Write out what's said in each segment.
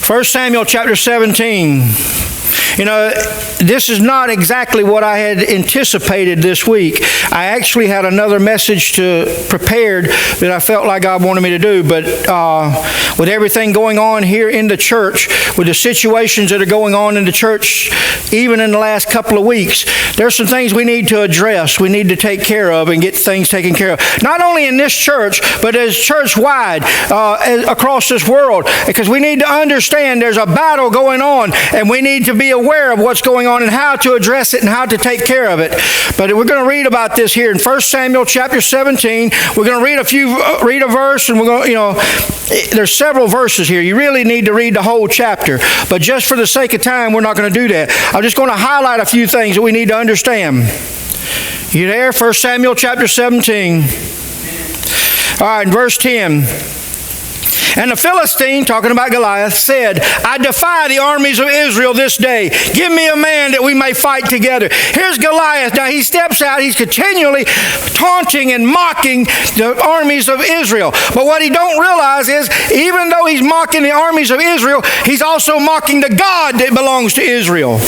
1 Samuel chapter 17. You know, this is not exactly what I had anticipated this week. I actually had another message prepared that I felt like God wanted me to do. But with everything going on here in the church, with the situations that are going on in the church, even in the last couple of weeks, there's some things we need to address. We need to take care of and get things taken care of. Not only in this church, but as church-wide across this world. Because we need to understand there's a battle going on, and we need to be aware of what's going on and how to address it and how to take care of it. But we're going to read about this here in 1 Samuel chapter 17. We're going to read a verse, and we're going to, there's several verses here. You really need to read the whole chapter. But just for the sake of time, we're not going to do that. I'm just going to highlight a few things that we need to understand. You there? 1 Samuel chapter 17. All right, in verse 10. And the Philistine, talking about Goliath, said, I defy the armies of Israel this day. Give me a man that we may fight together. Here's Goliath. Now he steps out. He's continually taunting and mocking the armies of Israel. But what he don't realize is, even though he's mocking the armies of Israel, he's also mocking the God that belongs to Israel.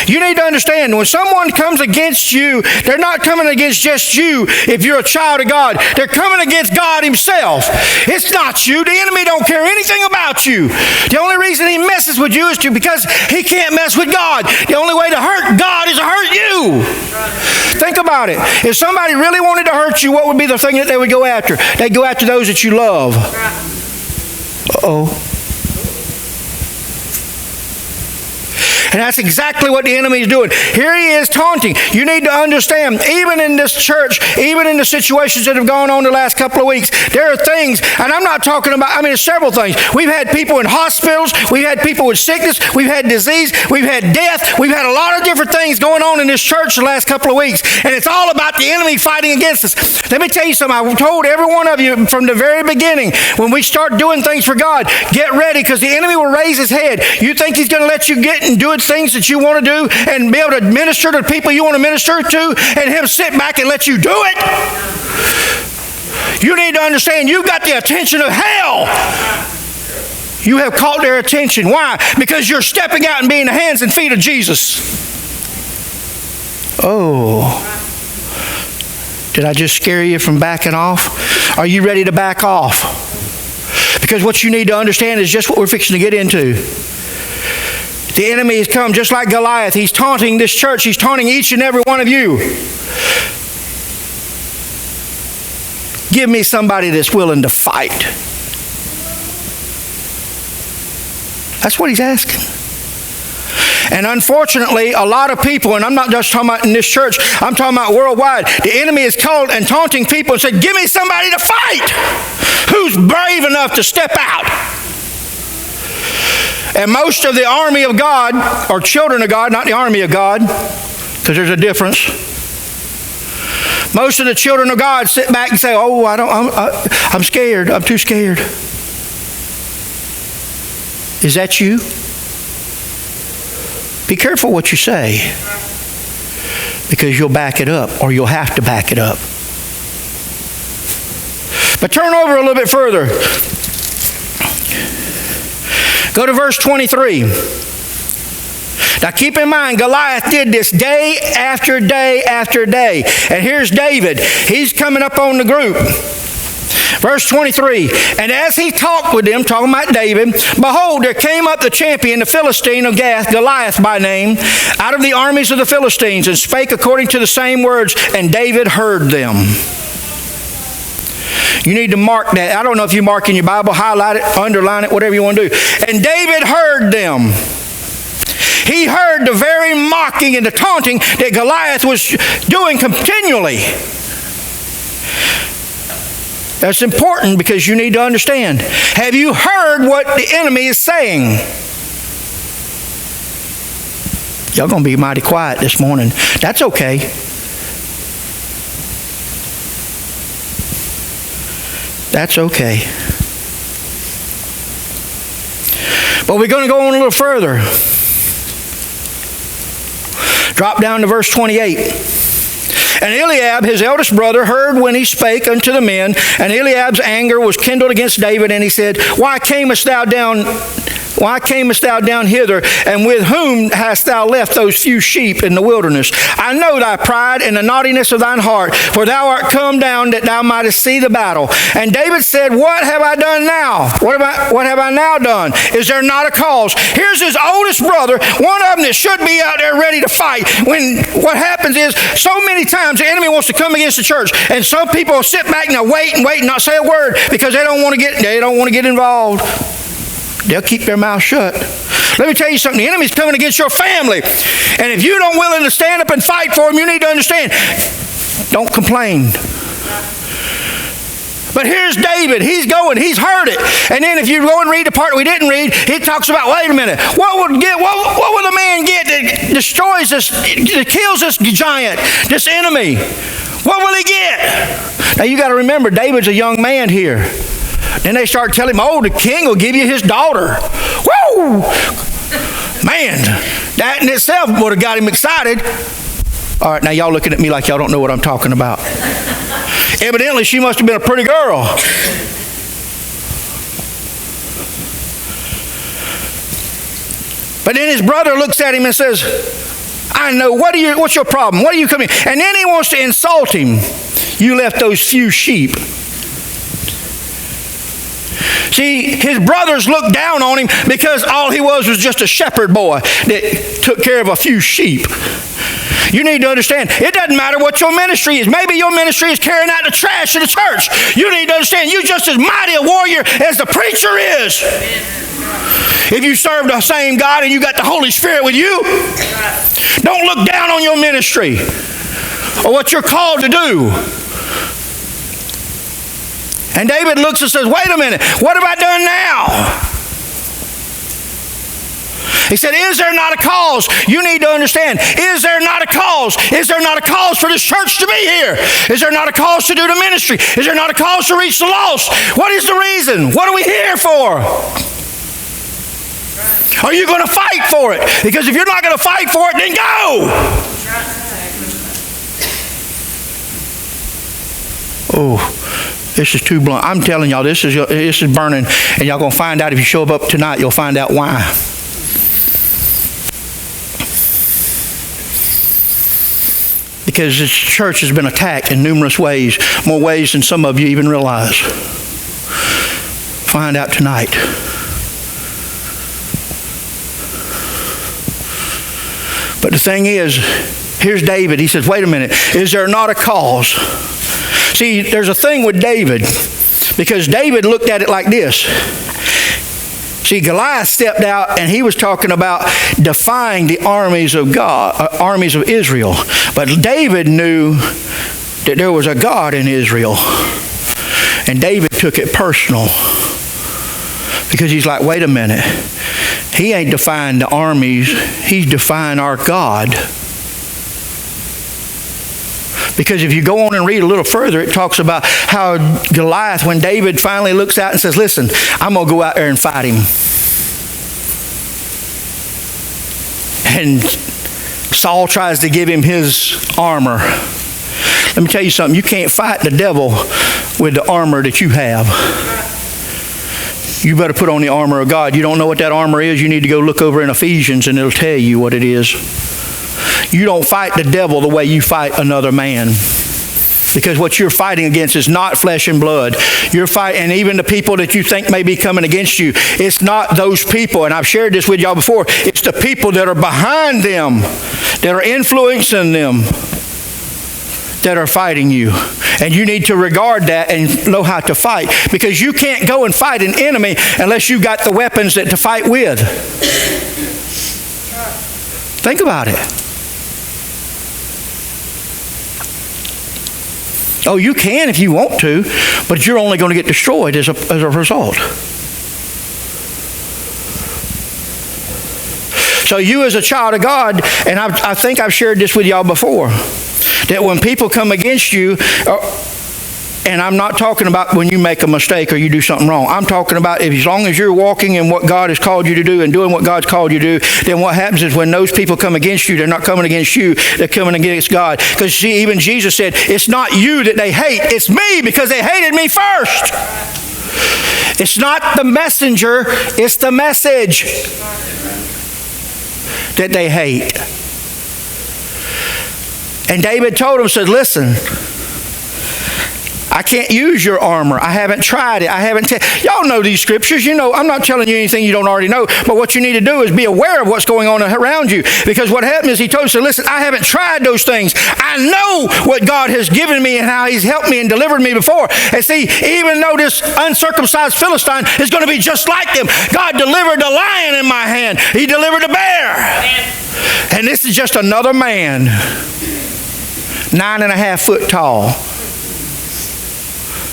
You need to understand, when someone comes against you, they're not coming against just you if you're a child of God. They're coming against God himself. It's not you. The enemy don't care anything about you. The only reason he messes with you is because he can't mess with God. The only way to hurt God is to hurt you. Think about it. If somebody really wanted to hurt you, what would be the thing that they would go after? They'd go after those that you love. Uh-oh. And that's exactly what the enemy is doing. Here he is taunting. You need to understand, even in this church, even in the situations that have gone on the last couple of weeks, there are things, and I'm not talking about, there's several things. We've had people in hospitals. We've had people with sickness. We've had disease. We've had death. We've had a lot of different things going on in this church the last couple of weeks. And it's all about the enemy fighting against us. Let me tell you something. I've told every one of you from the very beginning, when we start doing things for God, get ready, because the enemy will raise his head. You think he's going to let you get and do it things that you want to do and be able to minister to the people you want to minister to, and him sit back and let you do it? You need to understand, you've got the attention of hell. You have caught their attention. Why? Because you're stepping out and being the hands and feet of Jesus. Oh. Did I just scare you from backing off? Are you ready to back off? Because what you need to understand is just what we're fixing to get into. The enemy has come just like Goliath. He's taunting this church. He's taunting each and every one of you. Give me somebody that's willing to fight. That's what he's asking. And unfortunately, a lot of people, and I'm not just talking about in this church, I'm talking about worldwide, the enemy is called and taunting people and said, give me somebody to fight. Who's brave enough to step out? And most of the army of God, or children of God, not the army of God, because there's a difference. Most of the children of God sit back and say, oh, I'm scared. I'm too scared. Is that you? Be careful what you say, because you'll back it up, or you'll have to back it up. But turn over a little bit further. Go to verse 23. Now keep in mind, Goliath did this day after day after day. And here's David. He's coming up on the group. Verse 23. And as he talked with them, talking about David, behold, there came up the champion, the Philistine of Gath, Goliath by name, out of the armies of the Philistines, and spake according to the same words, and David heard them. You need to mark that. I don't know if you mark in your Bible, highlight it, underline it, whatever you want to do. And David heard them. He heard the very mocking and the taunting that Goliath was doing continually. That's important, because you need to understand. Have you heard what the enemy is saying? Y'all going to be mighty quiet this morning. That's okay. That's okay. But we're going to go on a little further. Drop down to verse 28. And Eliab, his eldest brother, heard when he spake unto the men, and Eliab's anger was kindled against David, and he said, Why camest thou down Why camest thou down hither? And with whom hast thou left those few sheep in the wilderness? I know thy pride and the naughtiness of thine heart, for thou art come down that thou mightest see the battle. And David said, what have I done now? What have I now done? Is there not a cause? Here's his oldest brother, one of them that should be out there ready to fight. When what happens is, so many times the enemy wants to come against the church, and some people will sit back and they'll wait and not say a word because they don't want to get involved. They'll keep their mouth shut. Let me tell you something. The enemy's coming against your family, and if you don't willing to stand up and fight for him, you need to understand. Don't complain. But here's David. He's heard it. And then if you go and read the part we didn't read, he talks about, wait a minute, what will the man get that destroys this, that kills this giant, this enemy? What will he get? Now you got to remember, David's a young man here. Then they start telling him, oh, the king will give you his daughter. Woo! Man, that in itself would have got him excited. All right, now y'all looking at me like y'all don't know what I'm talking about. Evidently, she must have been a pretty girl. But then his brother looks at him and says, I know, what's your problem? What are you coming? And then he wants to insult him. You left those few sheep. See, his brothers looked down on him because all he was just a shepherd boy that took care of a few sheep. You need to understand, it doesn't matter what your ministry is. Maybe your ministry is carrying out the trash in the church. You need to understand, you're just as mighty a warrior as the preacher is. If you serve the same God and you got the Holy Spirit with you, don't look down on your ministry or what you're called to do. And David looks and says, wait a minute, what have I done now? He said, is there not a cause? You need to understand, is there not a cause? Is there not a cause for this church to be here? Is there not a cause to do the ministry? Is there not a cause to reach the lost? What is the reason? What are we here for? Are you going to fight for it? Because if you're not going to fight for it, then go. Oh, this is too blunt. I'm telling y'all, this is burning, and y'all going to find out if you show up tonight, you'll find out why. Because this church has been attacked in numerous ways, more ways than some of you even realize. Find out tonight. But the thing is, here's David. He says, wait a minute, is there not a cause? See, there's a thing with David, because David looked at it like this. See, Goliath stepped out and he was talking about defying the armies of God, armies of Israel. But David knew that there was a God in Israel. And David took it personal. Because he's like, wait a minute. He ain't defying the armies. He's defying our God. Because if you go on and read a little further, it talks about how Goliath, when David finally looks out and says, listen, I'm going to go out there and fight him. And Saul tries to give him his armor. Let me tell you something. You can't fight the devil with the armor that you have. You better put on the armor of God. You don't know what that armor is, you need to go look over in Ephesians and it'll tell you what it is. You don't fight the devil the way you fight another man. Because what you're fighting against is not flesh and blood. You're fighting, and even the people that you think may be coming against you, it's not those people. And I've shared this with y'all before. It's the people that are behind them, that are influencing them, that are fighting you. And you need to regard that and know how to fight. Because you can't go and fight an enemy unless you got the weapons to fight with. Think about it. Oh, you can if you want to, but you're only going to get destroyed as a result. So you as a child of God, and I think I've shared this with y'all before, that when people come against you, and I'm not talking about when you make a mistake or you do something wrong. I'm talking about as long as you're walking in what God has called you to do and doing what God's called you to do, then what happens is when those people come against you, they're not coming against you, they're coming against God. Because see, even Jesus said, it's not you that they hate, it's me, because they hated me first. It's not the messenger, it's the message that they hate. And David told him, said, listen, I can't use your armor. I haven't tried it. Y'all know these scriptures. You know, I'm not telling you anything you don't already know. But what you need to do is be aware of what's going on around you. Because what happened is he told us, listen, I haven't tried those things. I know what God has given me and how he's helped me and delivered me before. And see, even though this uncircumcised Philistine is going to be just like them, God delivered the lion in my hand. He delivered the bear. And this is just another man, 9.5 foot tall.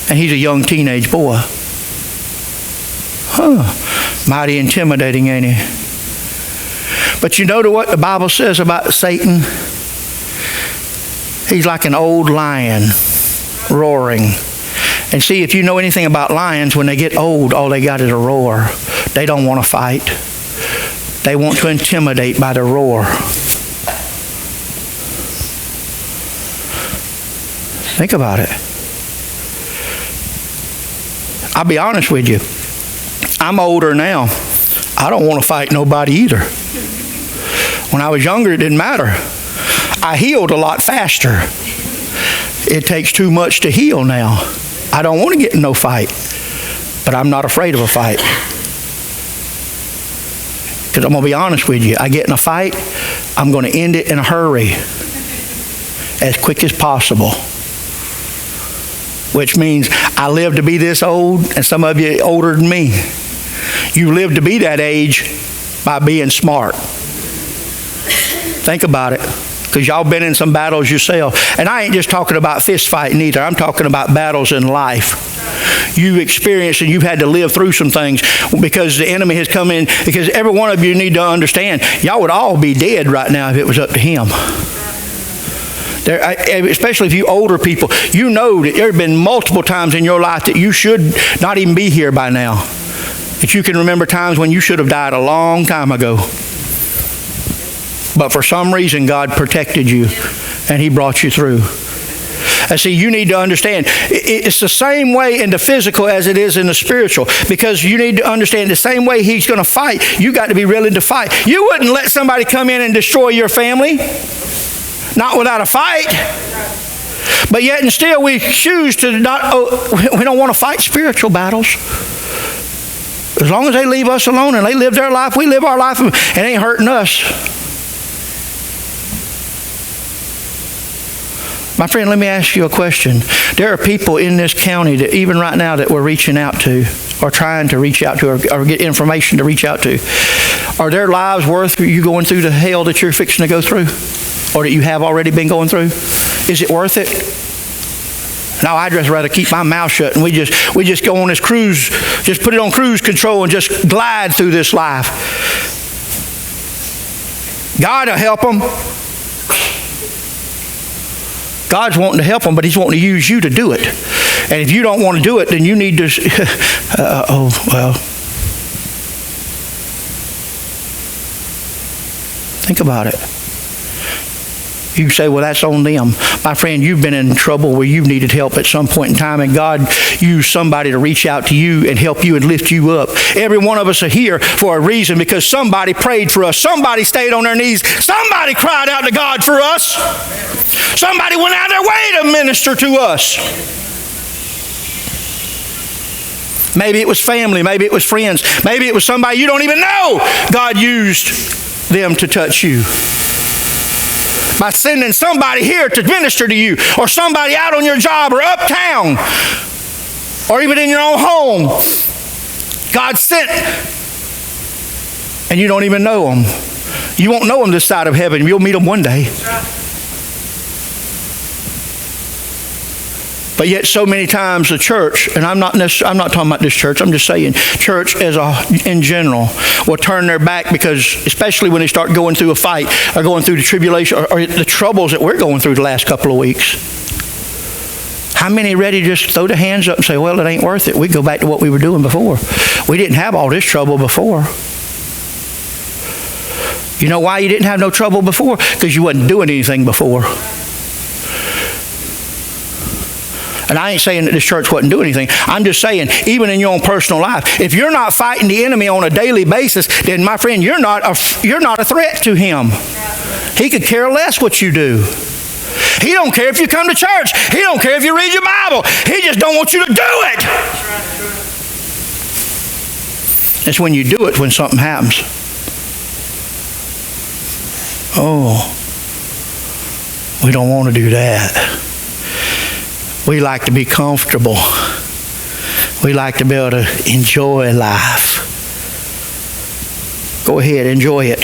And he's a young teenage boy. Mighty intimidating, ain't he? But you know what the Bible says about Satan? He's like an old lion roaring. And see, if you know anything about lions, when they get old, all they got is a roar. They don't want to fight. They want to intimidate by the roar. Think about it. I'll be honest with you. I'm older now. I don't want to fight nobody either. When I was younger, it didn't matter. I healed a lot faster. It takes too much to heal now. I don't want to get in no fight. But I'm not afraid of a fight. Because I'm going to be honest with you. I get in a fight, I'm going to end it in a hurry. As quick as possible. Which means I live to be this old, and some of you older than me. You live to be that age by being smart. Think about it, because y'all been in some battles yourself. And I ain't just talking about fist fighting either. I'm talking about battles in life. You've experienced and you've had to live through some things because the enemy has come in. Because every one of you need to understand, y'all would all be dead right now if it was up to him. Especially if you older people, you know that there have been multiple times in your life that you should not even be here by now. That you can remember times when you should have died a long time ago. But for some reason, God protected you and he brought you through. And see, you need to understand, it's the same way in the physical as it is in the spiritual. Because you need to understand the same way he's going to fight, you got to be willing to fight. You wouldn't let somebody come in and destroy your family. Not without a fight. But yet and still we choose to not, we don't want to fight spiritual battles. As long as they leave us alone and they live their life, we live our life, and it ain't hurting us. My friend, let me ask you a question. There are people in this county that even right now that we're reaching out to, or trying to reach out to, or get information to reach out to. Are their lives worth you going through the hell that you're fixing to go through? Or that you have already been going through? Is it worth it? No, I'd just rather keep my mouth shut and we just go on this cruise, just put it on cruise control and just glide through this life. God will help them. God's wanting to help them, but he's wanting to use you to do it. And if you don't want to do it, then you need to, think about it. You say, well, that's on them. My friend, you've been in trouble where you've needed help at some point in time, and God used somebody to reach out to you and help you and lift you up. Every one of us are here for a reason, because somebody prayed for us. Somebody stayed on their knees. Somebody cried out to God for us. Somebody went out of their way to minister to us. Maybe it was family. Maybe it was friends. Maybe it was somebody you don't even know. God used them to touch you. By sending somebody here to minister to you, or somebody out on your job or uptown, or even in your own home. God sent, and you don't even know them. You won't know them this side of heaven. You'll meet them one day. But yet so many times the church, and I'm not talking about this church, I'm just saying church in general will turn their back, because especially when they start going through a fight or going through the tribulation or the troubles that we're going through the last couple of weeks. How many ready to just throw their hands up and say, well, it ain't worth it. We go back to what we were doing before. We didn't have all this trouble before. You know why you didn't have no trouble before? Because you wasn't doing anything before. And I ain't saying that this church wasn't doing anything. I'm just saying, even in your own personal life, if you're not fighting the enemy on a daily basis, then my friend, you're not a threat to him. He could care less what you do. He don't care if you come to church. He don't care if you read your Bible. He just don't want you to do it. It's when you do it when something happens. Oh, we don't want to do that. We like to be comfortable. We like to be able to enjoy life. Go ahead, enjoy it.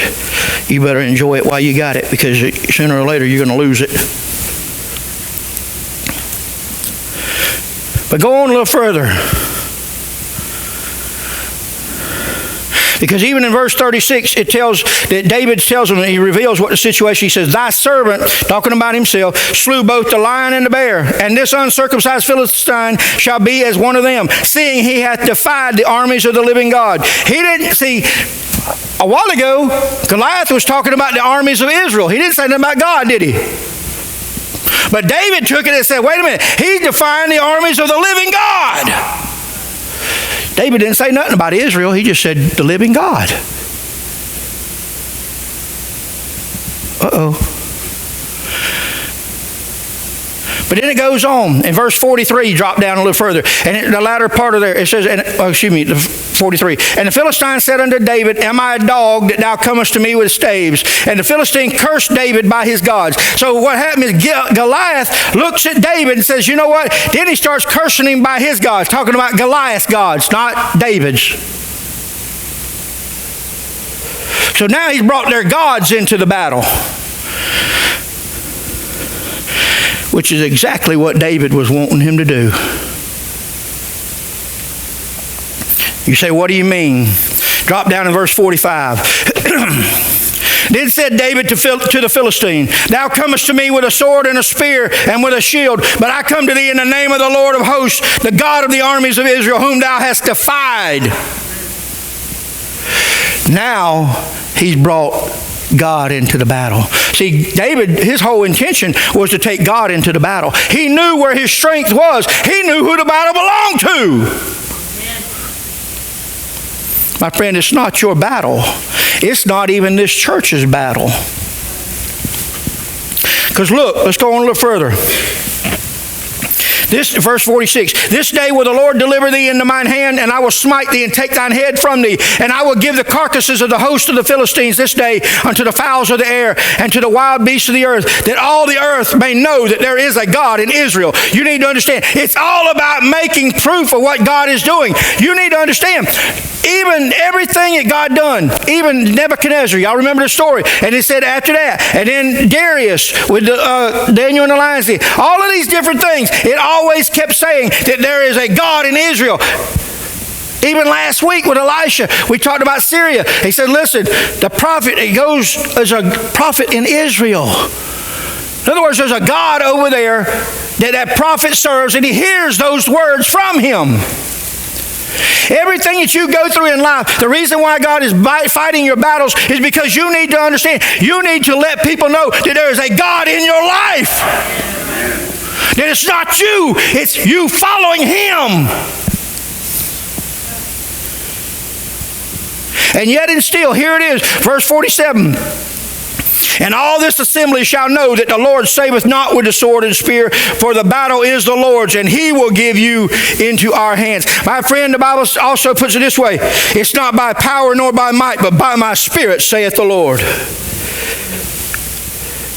You better enjoy it while you got it, because sooner or later you're going to lose it. But go on a little further. Because even in verse 36, it tells that David tells him, he reveals what the situation. He says, thy servant, talking about himself, slew both the lion and the bear, and this uncircumcised Philistine shall be as one of them, seeing he hath defied the armies of the living God. He didn't see, a while ago, Goliath was talking about the armies of Israel. He didn't say nothing about God, did he? But David took it and said, wait a minute, he's defying the armies of the living God. David didn't say nothing about Israel. He just said the living God. Uh-oh. But then it goes on. In verse 43, drop down a little further. And the latter part of there, it says, 43. And the Philistine said unto David, am I a dog that thou comest to me with staves? And the Philistine cursed David by his gods. So what happened is Goliath looks at David and says, you know what? Then he starts cursing him by his gods, talking about Goliath's gods, not David's. So now he's brought their gods into the battle, which is exactly what David was wanting him to do. You say, what do you mean? Drop down in verse 45. Then said David to the Philistine, thou comest to me with a sword and a spear and with a shield, but I come to thee in the name of the Lord of hosts, the God of the armies of Israel, whom thou hast defied. Now he's brought God into the battle. See, David, his whole intention was to take God into the battle. He knew where his strength was. He knew who the battle belonged to. My friend, it's not your battle. It's not even this church's battle. Because look, let's go on a little further. This verse 46, this day will the Lord deliver thee into mine hand, and I will smite thee and take thine head from thee, and I will give the carcasses of the host of the Philistines this day unto the fowls of the air and to the wild beasts of the earth, that all the earth may know that there is a God in Israel. You need to understand, it's all about making proof of what God is doing. You need to understand, even everything that God done, even Nebuchadnezzar, y'all remember the story, and it said after that, and then Darius with Daniel and the lions, all of these different things, it always kept saying that there is a God in Israel. Even last week with Elisha, we talked about Syria. He said, listen, the prophet, he goes as a prophet in Israel. In other words, there's a God over there that prophet serves, and he hears those words from him. Everything that you go through in life, the reason why God is fighting your battles is because you need to understand, you need to let people know that there is a God in your life. That it's not you, it's you following him. And yet and still, here it is, verse 47. And all this assembly shall know that the Lord saveth not with the sword and spear, for the battle is the Lord's, and he will give you into our hands. My friend, the Bible also puts it this way, it's not by power nor by might, but by my spirit, saith the Lord.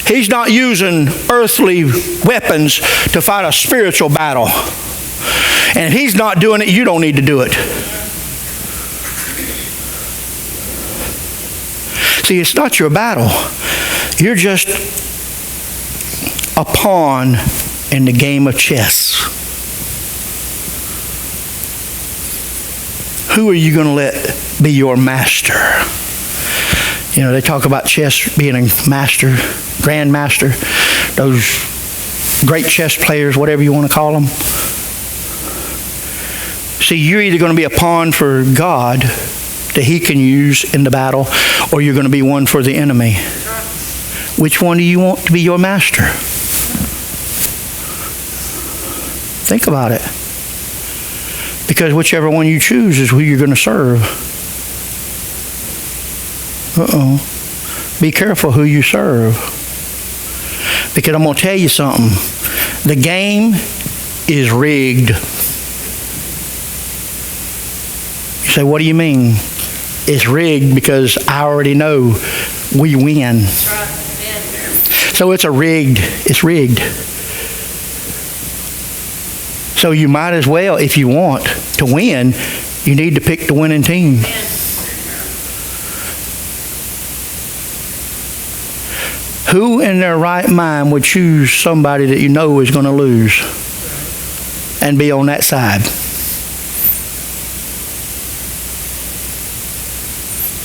He's not using earthly weapons to fight a spiritual battle. And if he's not doing it, you don't need to do it. See, it's not your battle. You're just a pawn in the game of chess. Who are you going to let be your master? You know, they talk about chess being a master, grandmaster, those great chess players, whatever you want to call them. See, you're either going to be a pawn for God that he can use in the battle, or you're going to be one for the enemy. Which one do you want to be your master? Think about it. Because whichever one you choose is who you're going to serve. Be careful who you serve. Because I'm going to tell you something. The game is rigged. You say, what do you mean? It's rigged because I already know we win. So it's rigged. So you might as well, if you want to win, you need to pick the winning team. Who in their right mind would choose somebody that you know is going to lose and be on that side?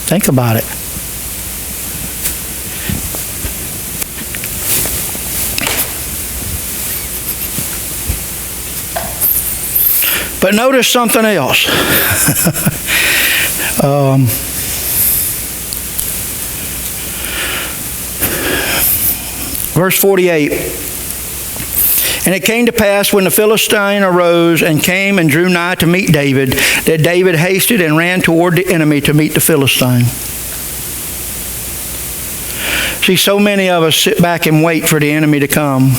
Think about it. But notice something else. Verse 48. And it came to pass when the Philistine arose and came and drew nigh to meet David, that David hasted and ran toward the enemy to meet the Philistine. See, so many of us sit back and wait for the enemy to come.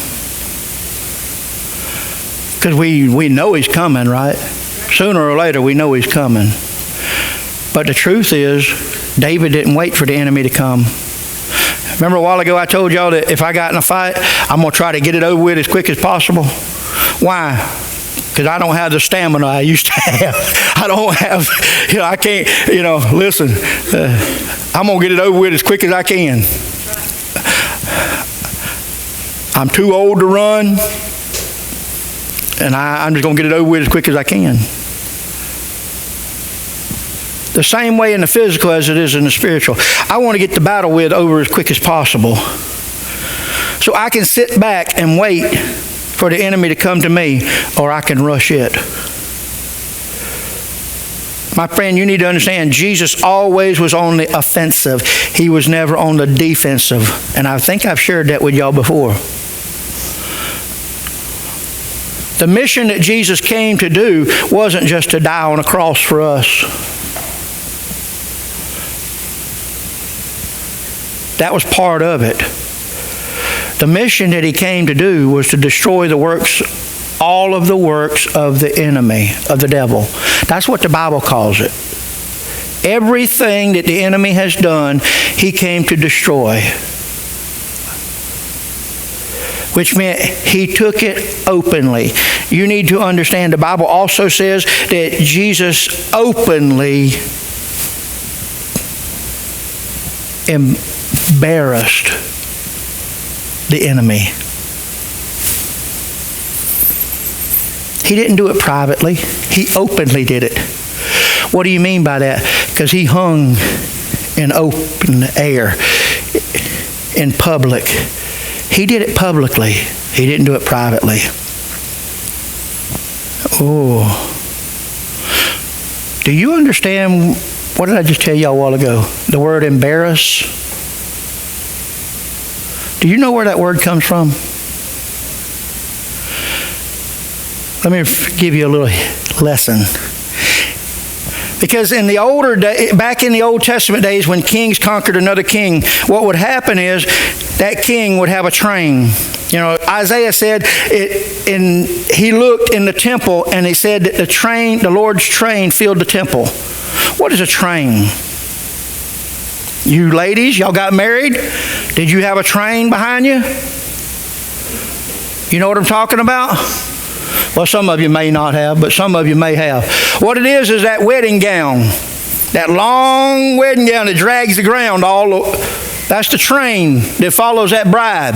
Because we know he's coming, right? Sooner or later, we know he's coming. But the truth is, David didn't wait for the enemy to come. Remember a while ago I told y'all that if I got in a fight, I'm going to try to get it over with as quick as possible? Why? Because I don't have the stamina I used to have. I don't have, I can't, listen, I'm going to get it over with as quick as I can. I'm too old to run. And I'm just going to get it over with as quick as I can. The same way in the physical as it is in the spiritual. I want to get the battle over as quick as possible. So I can sit back and wait for the enemy to come to me, or I can rush it. My friend, you need to understand, Jesus always was on the offensive. He was never on the defensive. And I think I've shared that with y'all before. The mission that Jesus came to do wasn't just to die on a cross for us. That was part of it. The mission that he came to do was to destroy the works, all of the works of the enemy, of the devil. That's what the Bible calls it. Everything that the enemy has done, he came to destroy. Which meant he took it openly. You need to understand the Bible also says that Jesus openly embarrassed the enemy. He didn't do it privately. He openly did it. What do you mean by that? Because he hung in open air, in public. He did it publicly. He didn't do it privately. Oh. Do you understand, what did I just tell you a while ago? The word embarrass. Do you know where that word comes from? Let me give you a little lesson. Because in the back in the Old Testament days when kings conquered another king, what would happen is that king would have a train. Isaiah said, he looked in the temple and he said that the Lord's train filled the temple. What is a train? You ladies, y'all got married? Did you have a train behind you? You know what I'm talking about? Well, some of you may not have, but some of you may have. What it is that wedding gown. That long wedding gown that drags the ground that's the train that follows that bride.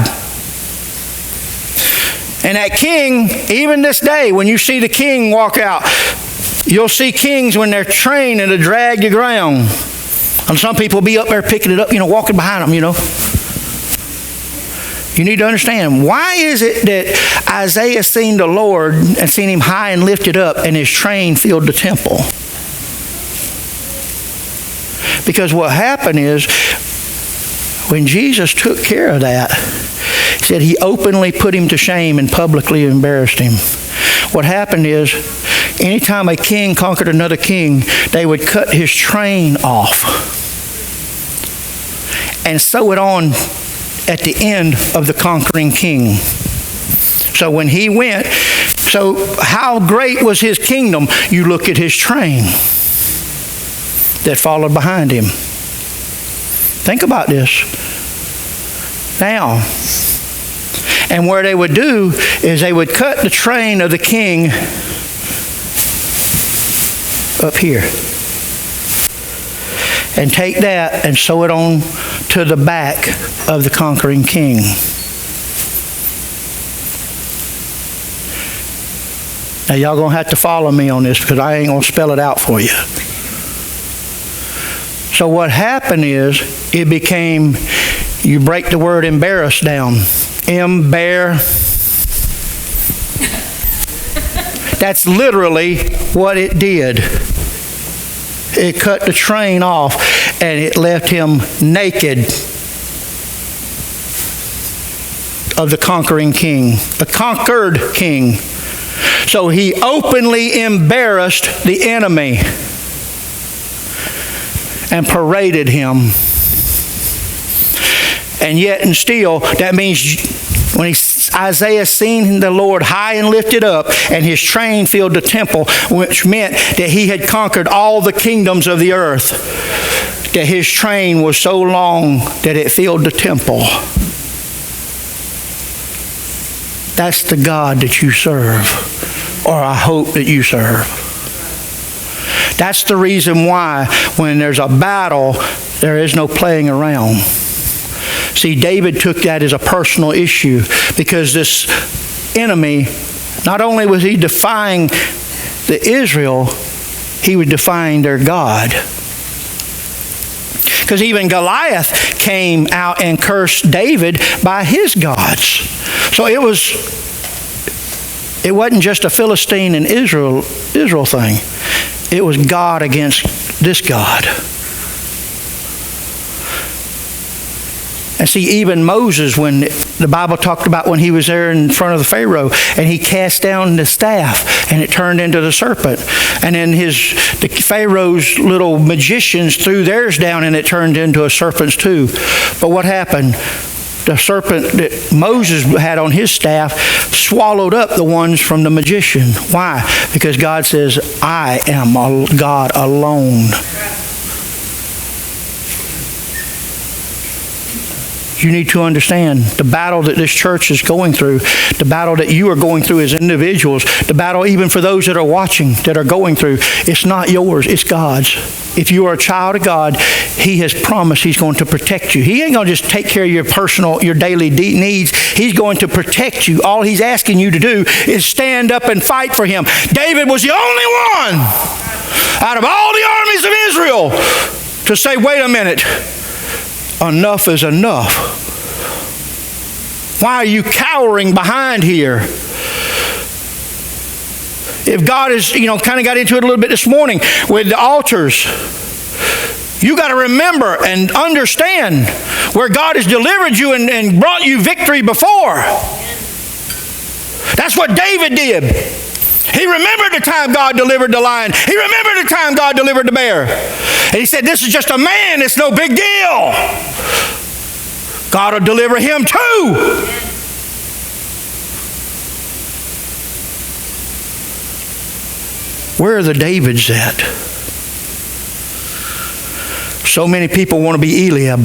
And that king, even this day, when you see the king walk out, you'll see kings when they're trained and to drag the ground. And some people will be up there picking it up, walking behind them, You need to understand, why is it that Isaiah seen the Lord and seen him high and lifted up and his train filled the temple? Because what happened is, when Jesus took care of that, he said he openly put him to shame and publicly embarrassed him. what happened is, anytime a king conquered another king, they would cut his train off and sew it on at the end of the conquering king. So when he went, so how great was his kingdom? You look at his train that followed behind him. Think about this. Now, and what they would do is they would cut the train of the king up here and take that and sew it on to the back of the conquering king. Now y'all gonna have to follow me on this because I ain't gonna spell it out for you. So what happened is it became, you break the word embarrass down. That's literally what it did. It cut the train off and it left him naked of the conquering king, the conquered king. So he openly embarrassed the enemy and paraded him. And yet and still, that means when Isaiah seen the Lord high and lifted up, and his train filled the temple, which meant that he had conquered all the kingdoms of the earth, that his train was so long that it filled the temple. That's the God that you serve, or I hope that you serve. That's the reason why when there's a battle, there is no playing around. See, David took that as a personal issue because this enemy, not only was he defying the Israel, he was defying their God. Because even Goliath came out and cursed David by his gods. So it wasn't just a Philistine and Israel thing. It was God against this God. And see, even Moses, when the Bible talked about when he was there in front of the Pharaoh, and he cast down the staff, and it turned into the serpent. And then the Pharaoh's little magicians threw theirs down, and it turned into a serpent's too. But what happened? The serpent that Moses had on his staff swallowed up the ones from the magician. Why? Because God says, I am God alone. You need to understand the battle that this church is going through, the battle that you are going through as individuals, the battle even for those that are watching, that are going through. It's not yours, it's God's. If you are a child of God, He has promised He's going to protect you. He ain't going to just take care of your daily needs. He's going to protect you. All He's asking you to do is stand up and fight for Him. David was the only one out of all the armies of Israel to say, wait a minute, enough is enough. Why are you cowering behind here? If God is, kind of got into it a little bit this morning with the altars, you got to remember and understand where God has delivered you and brought you victory before. That's what David did. He remembered the time God delivered the lion. He remembered the time God delivered the bear. And he said, this is just a man. It's no big deal. God will deliver him too. Where are the Davids at? So many people want to be Eliab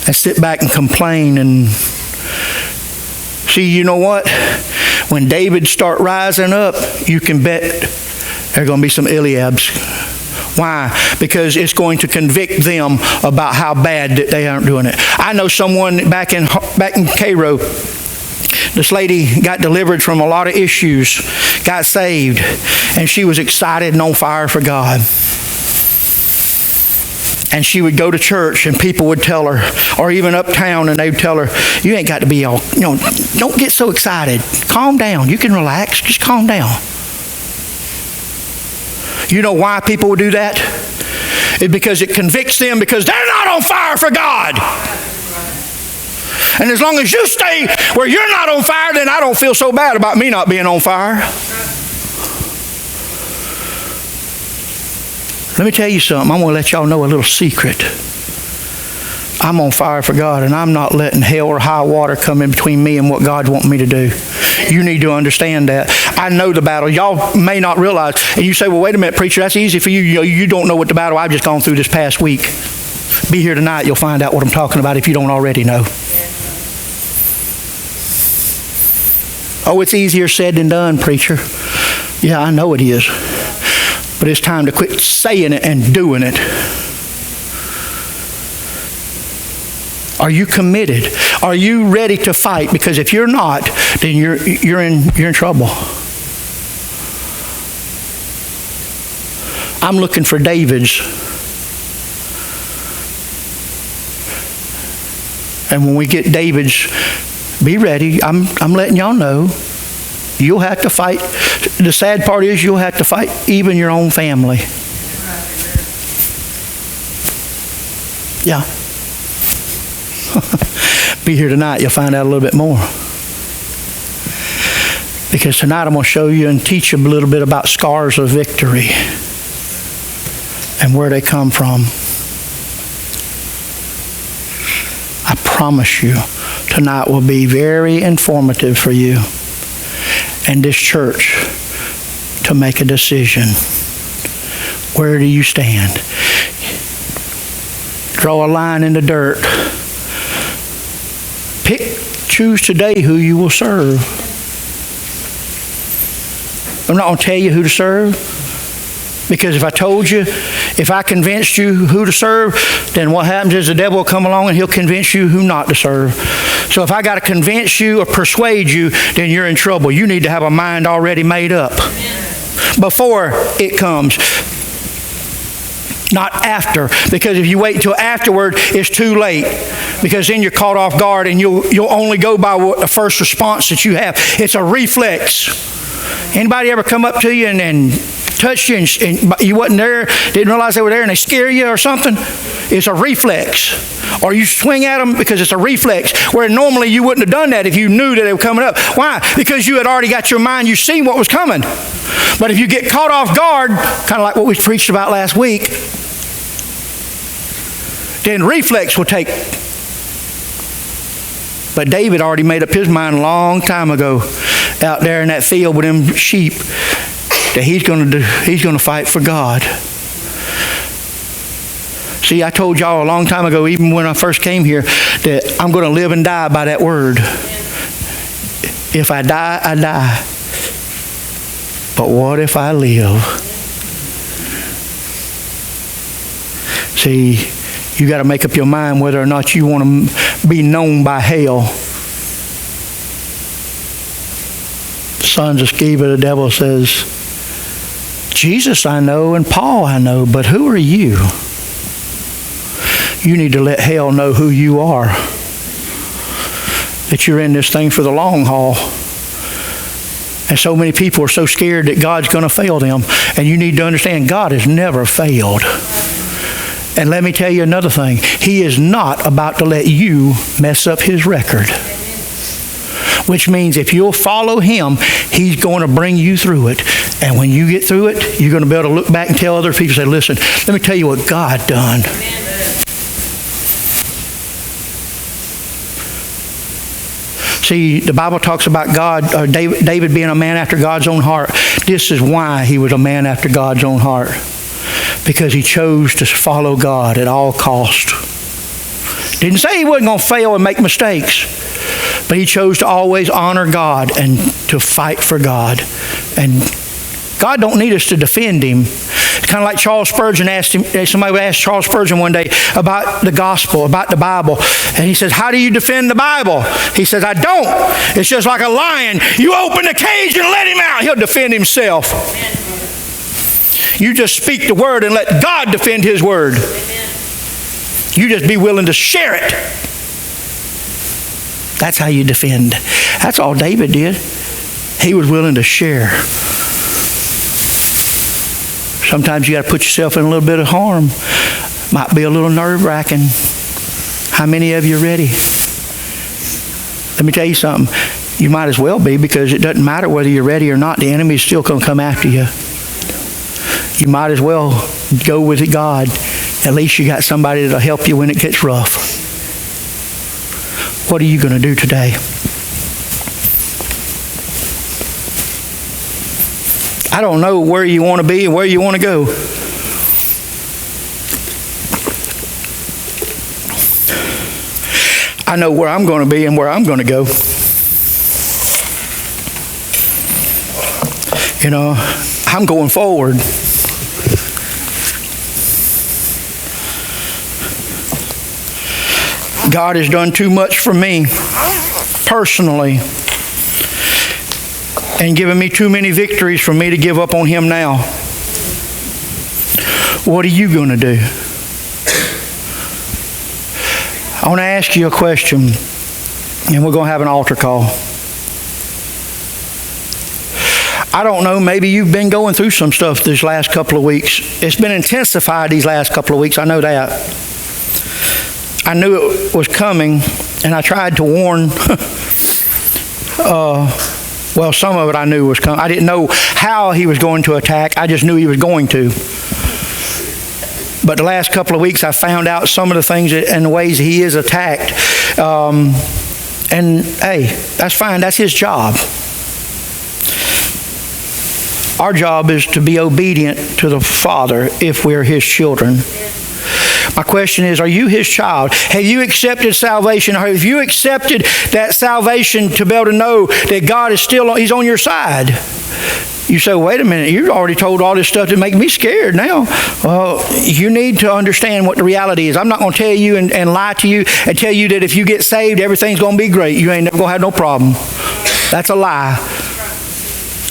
and sit back and complain. And see, you know what? When David start rising up, you can bet there are going to be some Eliabs. Why? Because it's going to convict them about how bad that they aren't doing it. I know someone back in Cairo. This lady got delivered from a lot of issues, got saved, and she was excited and on fire for God. And she would go to church and people would tell her, or even uptown, and they'd tell her, you ain't got to be all, don't get so excited. Calm down. You can relax. Just calm down. You know why people would do that? It's because it convicts them because they're not on fire for God. And as long as you stay where you're not on fire, then I don't feel so bad about me not being on fire. Let me tell you something. I'm going to let y'all know a little secret. I'm on fire for God, and I'm not letting hell or high water come in between me and what God wants me to do. You need to understand that. I know the battle. Y'all may not realize. And you say, well, wait a minute, preacher, that's easy for you. You don't know what the battle I've just gone through this past week. Be here tonight. You'll find out what I'm talking about if you don't already know. Oh, it's easier said than done, preacher. Yeah, I know it is. But it's time to quit saying it and doing it. Are you committed? Are you ready to fight? Because if you're not, then you're in trouble. I'm looking for Davids. And when we get Davids, be ready. I'm letting y'all know. You'll have to fight. The sad part is you'll have to fight even your own family. Yeah. Be here tonight, you'll find out a little bit more. Because tonight I'm going to show you and teach you a little bit about scars of victory and where they come from. I promise you, tonight will be very informative for you and this church to make a decision. Where do you stand? Draw a line in the dirt. Choose today who you will serve. I'm not going to tell you who to serve, because if I told you, if I convinced you who to serve, then what happens is the devil will come along and he'll convince you who not to serve. So if I got to convince you or persuade you, then you're in trouble. You need to have a mind already made up before it comes. Not after, because if you wait until afterward, it's too late. Because then you're caught off guard, and you'll only go by what the first response that you have. It's a reflex. Anybody ever come up to you and touch you and you wasn't there, didn't realize they were there, and they scare you or something? It's a reflex. Or you swing at them because it's a reflex, where normally you wouldn't have done that if you knew that they were coming up. Why? Because you had already got your mind, you seen what was coming. But if you get caught off guard, kind of like what we preached about last week, then reflex will take. But David already made up his mind a long time ago out there in that field with them sheep that he's going to fight for God. See, I told y'all a long time ago, even when I first came here, that I'm going to live and die by that word. If I die, I die. But what if I live? See, you got to make up your mind whether or not you want to be known by hell. Sons of Sceva, the devil says, Jesus I know and Paul I know, but who are you? You need to let hell know who you are. That you're in this thing for the long haul. And so many people are so scared that God's going to fail them. And you need to understand, God has never failed. And let me tell you another thing. He is not about to let you mess up his record. Which means if you'll follow him, he's going to bring you through it. And when you get through it, you're going to be able to look back and tell other people, say, listen, let me tell you what God done. See, the Bible talks about God, David being a man after God's own heart. This is why he was a man after God's own heart. Because he chose to follow God at all cost. Didn't say he wasn't going to fail and make mistakes. But he chose to always honor God and to fight for God. And God don't need us to defend him. It's kind of like Charles Spurgeon asked him, somebody asked Charles Spurgeon one day about the gospel, about the Bible. And he says, how do you defend the Bible? He says, I don't. It's just like a lion. You open the cage and let him out. He'll defend himself. Amen. You just speak the word and let God defend his word. Amen. You just be willing to share it. That's how you defend. That's all David did. He was willing to share. Sometimes you got to put yourself in a little bit of harm. Might be a little nerve-wracking. How many of you are ready? Let me tell you something. You might as well be, because it doesn't matter whether you're ready or not. The enemy is still going to come after you. You might as well go with God. At least you got somebody that'll help you when it gets rough. What are you going to do today? I don't know where you want to be and where you want to go. I know where I'm going to be and where I'm going to go. You know, I'm going forward. God has done too much for me personally and given me too many victories for me to give up on Him now. What are you going to do? I want to ask you a question, and we're going to have an altar call. I don't know, maybe you've been going through some stuff this last couple of weeks. It's been intensified these last couple of weeks, I know that. I knew it was coming, and I tried to warn. Well, some of it I knew was coming. I didn't know how he was going to attack. I just knew he was going to. But the last couple of weeks, I found out some of the things and the ways he is attacked. And hey, that's fine. That's his job. Our job is to be obedient to the Father if we're His children. My question is, are you His child? Have you accepted salvation? Or have you accepted that salvation to be able to know that God is still, He's on your side? You say, wait a minute, you've already told all this stuff to make me scared now. Well, you need to understand what the reality is. I'm not going to tell you and lie to you and tell you that if you get saved, everything's going to be great. You ain't never going to have no problem. That's a lie.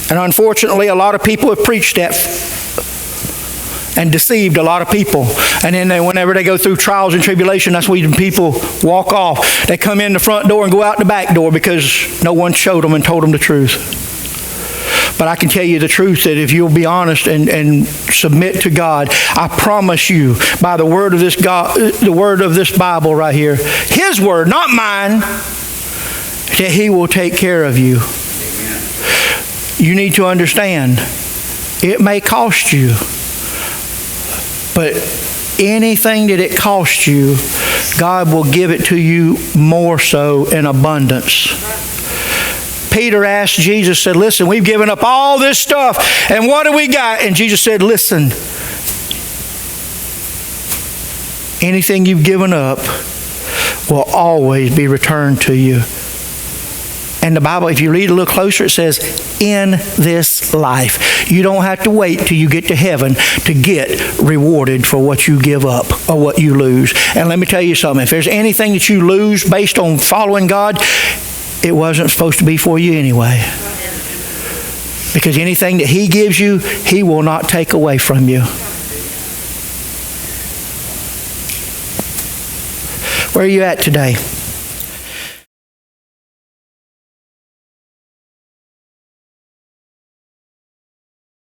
And unfortunately, a lot of people have preached that and deceived a lot of people. And then whenever they go through trials and tribulation, that's when people walk off. They come in the front door and go out the back door because no one showed them and told them the truth. But I can tell you the truth, that if you'll be honest and submit to God, I promise you, by the word of this God, the word of this Bible right here, His word, not mine, that He will take care of you. You need to understand, it may cost you, but anything that it costs you, God will give it to you more so in abundance. Peter asked Jesus, said, listen, we've given up all this stuff, and what do we got? And Jesus said, listen, anything you've given up will always be returned to you. And the Bible, if you read a little closer, it says, in this life. You don't have to wait till you get to heaven to get rewarded for what you give up or what you lose. And let me tell you something. If there's anything that you lose based on following God, it wasn't supposed to be for you anyway. Because anything that He gives you, He will not take away from you. Where are you at today?